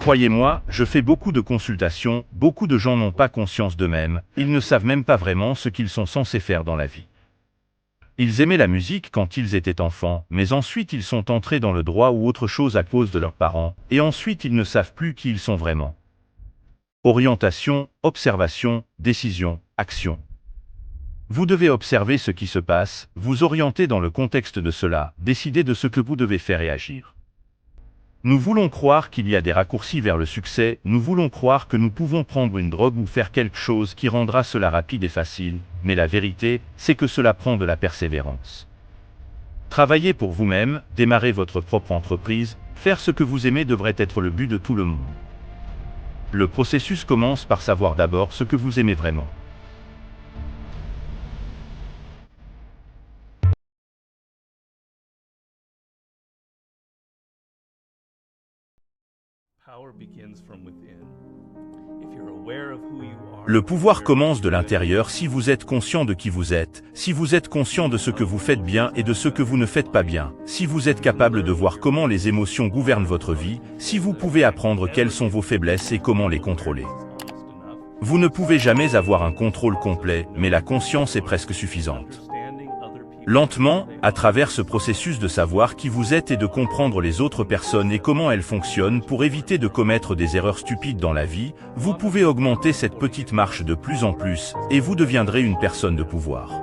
Croyez-moi, je fais beaucoup de consultations, beaucoup de gens n'ont pas conscience d'eux-mêmes, ils ne savent même pas vraiment ce qu'ils sont censés faire dans la vie. Ils aimaient la musique quand ils étaient enfants, mais ensuite ils sont entrés dans le droit ou autre chose à cause de leurs parents, et ensuite ils ne savent plus qui ils sont vraiment. Orientation, observation, décision, action. Vous devez observer ce qui se passe, vous orienter dans le contexte de cela, décider de ce que vous devez faire et agir. Nous voulons croire qu'il y a des raccourcis vers le succès, nous voulons croire que nous pouvons prendre une drogue ou faire quelque chose qui rendra cela rapide et facile, mais la vérité, c'est que cela prend de la persévérance. Travailler pour vous-même, démarrer votre propre entreprise, faire ce que vous aimez devrait être le but de tout le monde. Le processus commence par savoir d'abord ce que vous aimez vraiment. Le pouvoir commence de l'intérieur si vous êtes conscient de qui vous êtes, si vous êtes conscient de ce que vous faites bien et de ce que vous ne faites pas bien, si vous êtes capable de voir comment les émotions gouvernent votre vie, si vous pouvez apprendre quelles sont vos faiblesses et comment les contrôler. Vous ne pouvez jamais avoir un contrôle complet, mais la conscience est presque suffisante. Lentement, à travers ce processus de savoir qui vous êtes et de comprendre les autres personnes et comment elles fonctionnent pour éviter de commettre des erreurs stupides dans la vie, vous pouvez augmenter cette petite marche de plus en plus, et vous deviendrez une personne de pouvoir.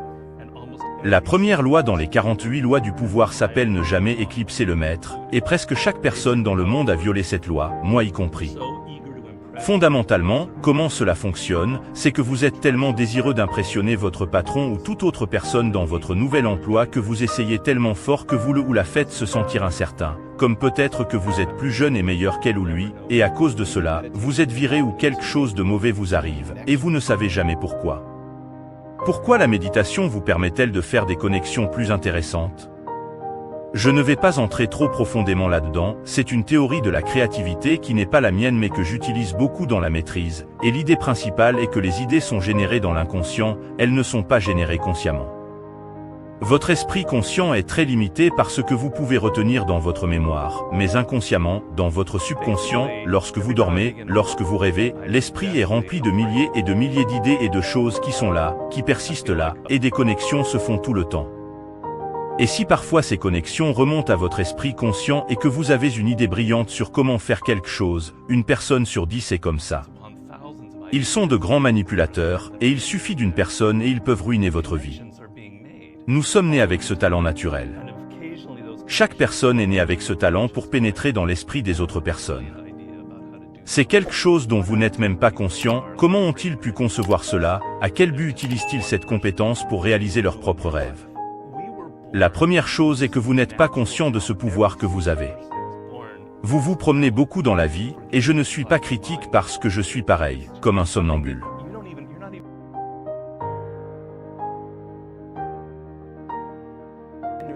La première loi dans les 48 lois du pouvoir s'appelle ne jamais éclipser le maître, et presque chaque personne dans le monde a violé cette loi, moi y compris. Fondamentalement, comment cela fonctionne, c'est que vous êtes tellement désireux d'impressionner votre patron ou toute autre personne dans votre nouvel emploi que vous essayez tellement fort que vous le ou la faites se sentir incertain, comme peut-être que vous êtes plus jeune et meilleur qu'elle ou lui, et à cause de cela, vous êtes viré ou quelque chose de mauvais vous arrive, et vous ne savez jamais pourquoi. Pourquoi la méditation vous permet-elle de faire des connexions plus intéressantes ? Je ne vais pas entrer trop profondément là-dedans, c'est une théorie de la créativité qui n'est pas la mienne mais que j'utilise beaucoup dans la maîtrise, et l'idée principale est que les idées sont générées dans l'inconscient, elles ne sont pas générées consciemment. Votre esprit conscient est très limité par ce que vous pouvez retenir dans votre mémoire, mais inconsciemment, dans votre subconscient, lorsque vous dormez, lorsque vous rêvez, l'esprit est rempli de milliers et de milliers d'idées et de choses qui sont là, qui persistent là, et des connexions se font tout le temps. Et si parfois ces connexions remontent à votre esprit conscient et que vous avez une idée brillante sur comment faire quelque chose, une personne sur 10 est comme ça. Ils sont de grands manipulateurs, et il suffit d'une personne et ils peuvent ruiner votre vie. Nous sommes nés avec ce talent naturel. Chaque personne est née avec ce talent pour pénétrer dans l'esprit des autres personnes. C'est quelque chose dont vous n'êtes même pas conscient. Comment ont-ils pu concevoir cela? À quel but utilisent-ils cette compétence pour réaliser leurs propres rêves? La première chose est que vous n'êtes pas conscient de ce pouvoir que vous avez. Vous vous promenez beaucoup dans la vie, et je ne suis pas critique parce que je suis pareil, comme un somnambule.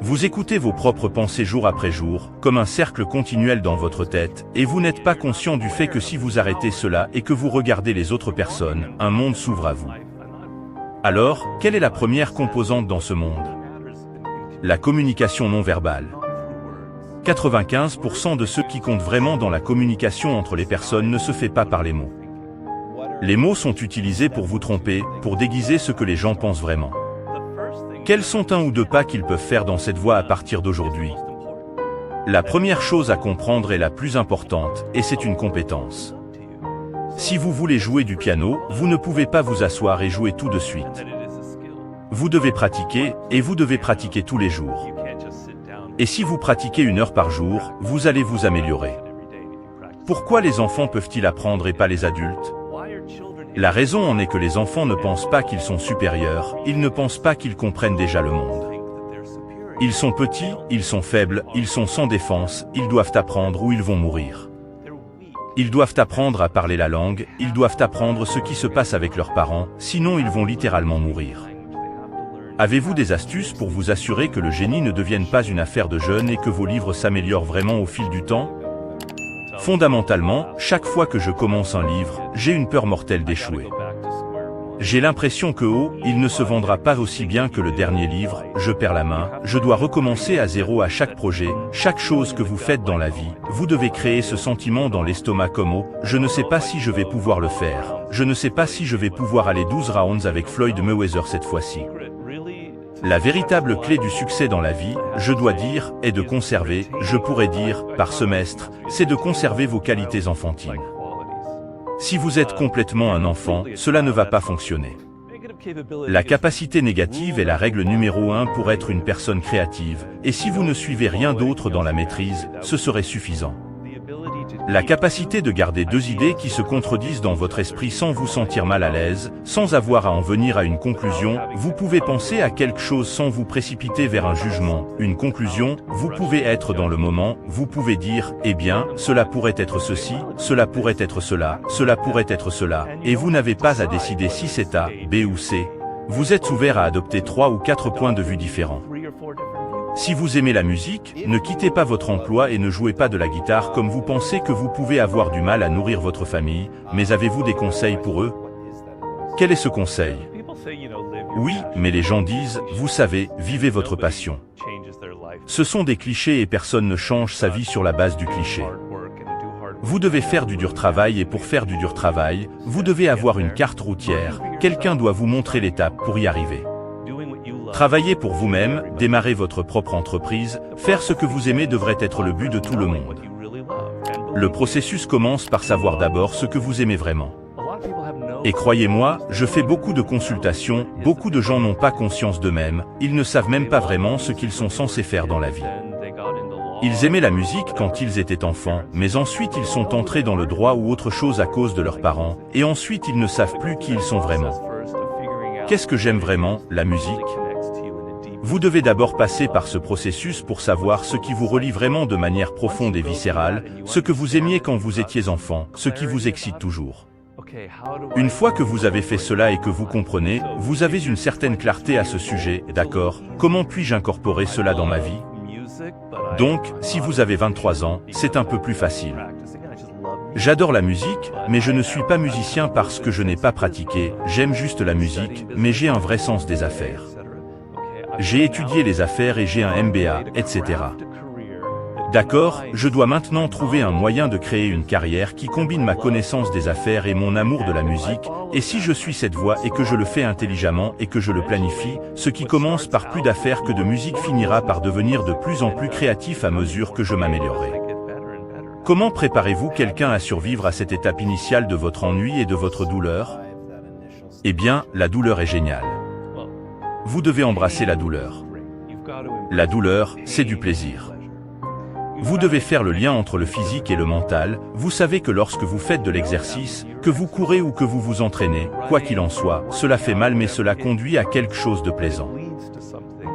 Vous écoutez vos propres pensées jour après jour, comme un cercle continuel dans votre tête, et vous n'êtes pas conscient du fait que si vous arrêtez cela et que vous regardez les autres personnes, un monde s'ouvre à vous. Alors, quelle est la première composante dans ce monde? La communication non verbale. 95% de ce qui compte vraiment dans la communication entre les personnes ne se fait pas par les mots. Les mots sont utilisés pour vous tromper, pour déguiser ce que les gens pensent vraiment. Quels sont un ou deux pas qu'ils peuvent faire dans cette voie à partir d'aujourd'hui? La première chose à comprendre est la plus importante, et c'est une compétence. Si vous voulez jouer du piano, vous ne pouvez pas vous asseoir et jouer tout de suite. Vous devez pratiquer, et vous devez pratiquer tous les jours. Et si vous pratiquez 1 heure par jour, vous allez vous améliorer. Pourquoi les enfants peuvent-ils apprendre et pas les adultes? La raison en est que les enfants ne pensent pas qu'ils sont supérieurs, ils ne pensent pas qu'ils comprennent déjà le monde. Ils sont petits, ils sont faibles, ils sont sans défense, ils doivent apprendre ou ils vont mourir. Ils doivent apprendre à parler la langue, ils doivent apprendre ce qui se passe avec leurs parents, sinon ils vont littéralement mourir. Avez-vous des astuces pour vous assurer que le génie ne devienne pas une affaire de jeunes et que vos livres s'améliorent vraiment au fil du temps? Fondamentalement, chaque fois que je commence un livre, j'ai une peur mortelle d'échouer. J'ai l'impression que il ne se vendra pas aussi bien que le dernier livre, je perds la main, je dois recommencer à zéro à chaque projet, chaque chose que vous faites dans la vie, vous devez créer ce sentiment dans l'estomac comme je ne sais pas si je vais pouvoir le faire, je ne sais pas si je vais pouvoir aller 12 rounds avec Floyd Mayweather cette fois-ci. La véritable clé du succès dans la vie, je dois dire, est de conserver, je pourrais dire, par semestre, c'est de conserver vos qualités enfantines. Si vous êtes complètement un enfant, cela ne va pas fonctionner. La capacité négative est la règle numéro 1 pour être une personne créative, et si vous ne suivez rien d'autre dans la maîtrise, ce serait suffisant. La capacité de garder deux idées qui se contredisent dans votre esprit sans vous sentir mal à l'aise, sans avoir à en venir à une conclusion, vous pouvez penser à quelque chose sans vous précipiter vers un jugement, une conclusion, vous pouvez être dans le moment, vous pouvez dire, eh bien, cela pourrait être ceci, cela pourrait être cela, cela pourrait être cela, et vous n'avez pas à décider si c'est A, B ou C. Vous êtes ouvert à adopter 3 ou 4 points de vue différents. Si vous aimez la musique, ne quittez pas votre emploi et ne jouez pas de la guitare comme vous pensez que vous pouvez avoir du mal à nourrir votre famille, mais avez-vous des conseils pour eux? Quel est ce conseil? Oui, mais les gens disent, vous savez, vivez votre passion. Ce sont des clichés et personne ne change sa vie sur la base du cliché. Vous devez faire du dur travail et pour faire du dur travail, vous devez avoir une carte routière, quelqu'un doit vous montrer l'étape pour y arriver. Travailler pour vous-même, démarrer votre propre entreprise, faire ce que vous aimez devrait être le but de tout le monde. Le processus commence par savoir d'abord ce que vous aimez vraiment. Et croyez-moi, je fais beaucoup de consultations, beaucoup de gens n'ont pas conscience d'eux-mêmes, ils ne savent même pas vraiment ce qu'ils sont censés faire dans la vie. Ils aimaient la musique quand ils étaient enfants, mais ensuite ils sont entrés dans le droit ou autre chose à cause de leurs parents, et ensuite ils ne savent plus qui ils sont vraiment. Qu'est-ce que j'aime vraiment, la musique? Vous devez d'abord passer par ce processus pour savoir ce qui vous relie vraiment de manière profonde et viscérale, ce que vous aimiez quand vous étiez enfant, ce qui vous excite toujours. Une fois que vous avez fait cela et que vous comprenez, vous avez une certaine clarté à ce sujet, d'accord, comment puis-je incorporer cela dans ma vie? Donc, si vous avez 23 ans, c'est un peu plus facile. J'adore la musique, mais je ne suis pas musicien parce que je n'ai pas pratiqué, j'aime juste la musique, mais j'ai un vrai sens des affaires. J'ai étudié les affaires et j'ai un MBA, etc. D'accord, je dois maintenant trouver un moyen de créer une carrière qui combine ma connaissance des affaires et mon amour de la musique, et si je suis cette voie et que je le fais intelligemment et que je le planifie, ce qui commence par plus d'affaires que de musique finira par devenir de plus en plus créatif à mesure que je m'améliorerai. Comment préparez-vous quelqu'un à survivre à cette étape initiale de votre ennui et de votre douleur? Eh bien, la douleur est géniale. Vous devez embrasser la douleur. La douleur, c'est du plaisir. Vous devez faire le lien entre le physique et le mental. Vous savez que lorsque vous faites de l'exercice, que vous courez ou que vous vous entraînez, quoi qu'il en soit, cela fait mal mais cela conduit à quelque chose de plaisant.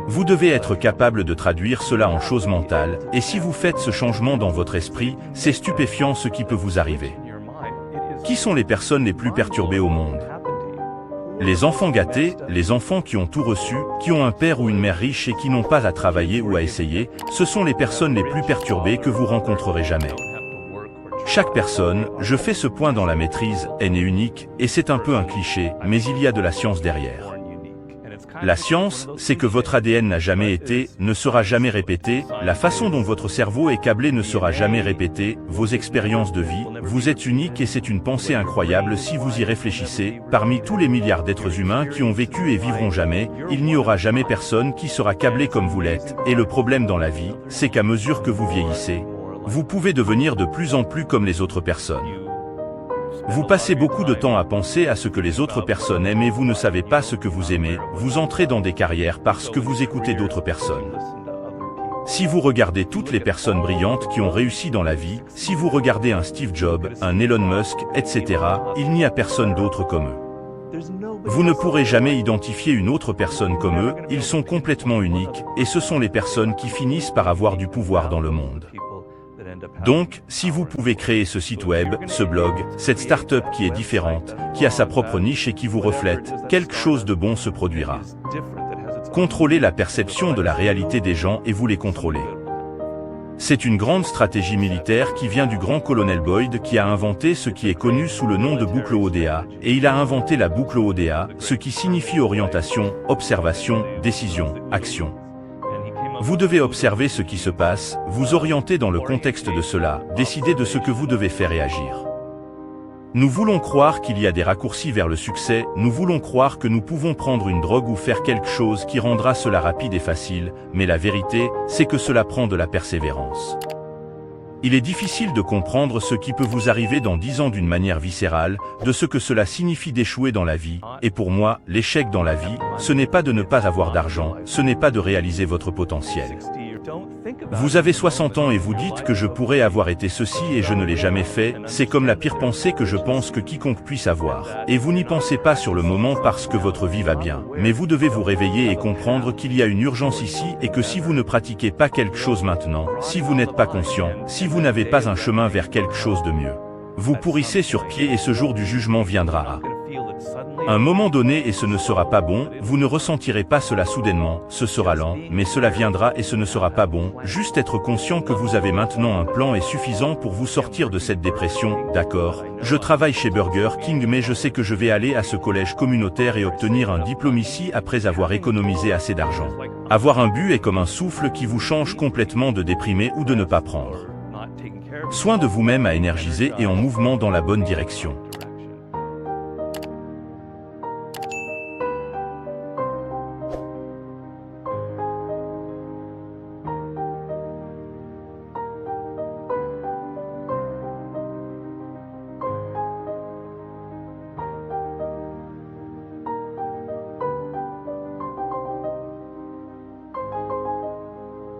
Vous devez être capable de traduire cela en choses mentales, et si vous faites ce changement dans votre esprit, c'est stupéfiant ce qui peut vous arriver. Qui sont les personnes les plus perturbées au monde? Les enfants gâtés, les enfants qui ont tout reçu, qui ont un père ou une mère riche et qui n'ont pas à travailler ou à essayer, ce sont les personnes les plus perturbées que vous rencontrerez jamais. Chaque personne, je fais ce point dans la maîtrise, est née unique, et c'est un peu un cliché, mais il y a de la science derrière. La science, c'est que votre ADN n'a jamais été, ne sera jamais répété, la façon dont votre cerveau est câblé ne sera jamais répétée, vos expériences de vie, vous êtes unique et c'est une pensée incroyable si vous y réfléchissez, parmi tous les milliards d'êtres humains qui ont vécu et vivront jamais, il n'y aura jamais personne qui sera câblé comme vous l'êtes, et le problème dans la vie, c'est qu'à mesure que vous vieillissez, vous pouvez devenir de plus en plus comme les autres personnes. Vous passez beaucoup de temps à penser à ce que les autres personnes aiment et vous ne savez pas ce que vous aimez, vous entrez dans des carrières parce que vous écoutez d'autres personnes. Si vous regardez toutes les personnes brillantes qui ont réussi dans la vie, si vous regardez un Steve Jobs, un Elon Musk, etc., il n'y a personne d'autre comme eux. Vous ne pourrez jamais identifier une autre personne comme eux, ils sont complètement uniques, et ce sont les personnes qui finissent par avoir du pouvoir dans le monde. Donc, si vous pouvez créer ce site web, ce blog, cette start-up qui est différente, qui a sa propre niche et qui vous reflète, quelque chose de bon se produira. Contrôlez la perception de la réalité des gens et vous les contrôlez. C'est une grande stratégie militaire qui vient du grand colonel Boyd qui a inventé ce qui est connu sous le nom de boucle ODA, et il a inventé la boucle ODA, ce qui signifie orientation, observation, décision, action. Vous devez observer ce qui se passe, vous orienter dans le contexte de cela, décider de ce que vous devez faire et agir. Nous voulons croire qu'il y a des raccourcis vers le succès, nous voulons croire que nous pouvons prendre une drogue ou faire quelque chose qui rendra cela rapide et facile, mais la vérité, c'est que cela prend de la persévérance. Il est difficile de comprendre ce qui peut vous arriver dans 10 ans d'une manière viscérale, de ce que cela signifie d'échouer dans la vie, et pour moi, l'échec dans la vie, ce n'est pas de ne pas avoir d'argent, ce n'est pas de réaliser votre potentiel. Vous avez 60 ans et vous dites que je pourrais avoir été ceci et je ne l'ai jamais fait, c'est comme la pire pensée que je pense que quiconque puisse avoir. Et vous n'y pensez pas sur le moment parce que votre vie va bien. Mais vous devez vous réveiller et comprendre qu'il y a une urgence ici et que si vous ne pratiquez pas quelque chose maintenant, si vous n'êtes pas conscient, si vous n'avez pas un chemin vers quelque chose de mieux, vous pourrissez sur pied et ce jour du jugement viendra à un moment donné et ce ne sera pas bon, vous ne ressentirez pas cela soudainement, ce sera lent, mais cela viendra et ce ne sera pas bon, juste être conscient que vous avez maintenant un plan est suffisant pour vous sortir de cette dépression, d'accord, je travaille chez Burger King mais je sais que je vais aller à ce collège communautaire et obtenir un diplôme ici après avoir économisé assez d'argent. Avoir un but est comme un souffle qui vous change complètement de déprimer ou de ne pas prendre soin de vous-même à énergiser et en mouvement dans la bonne direction.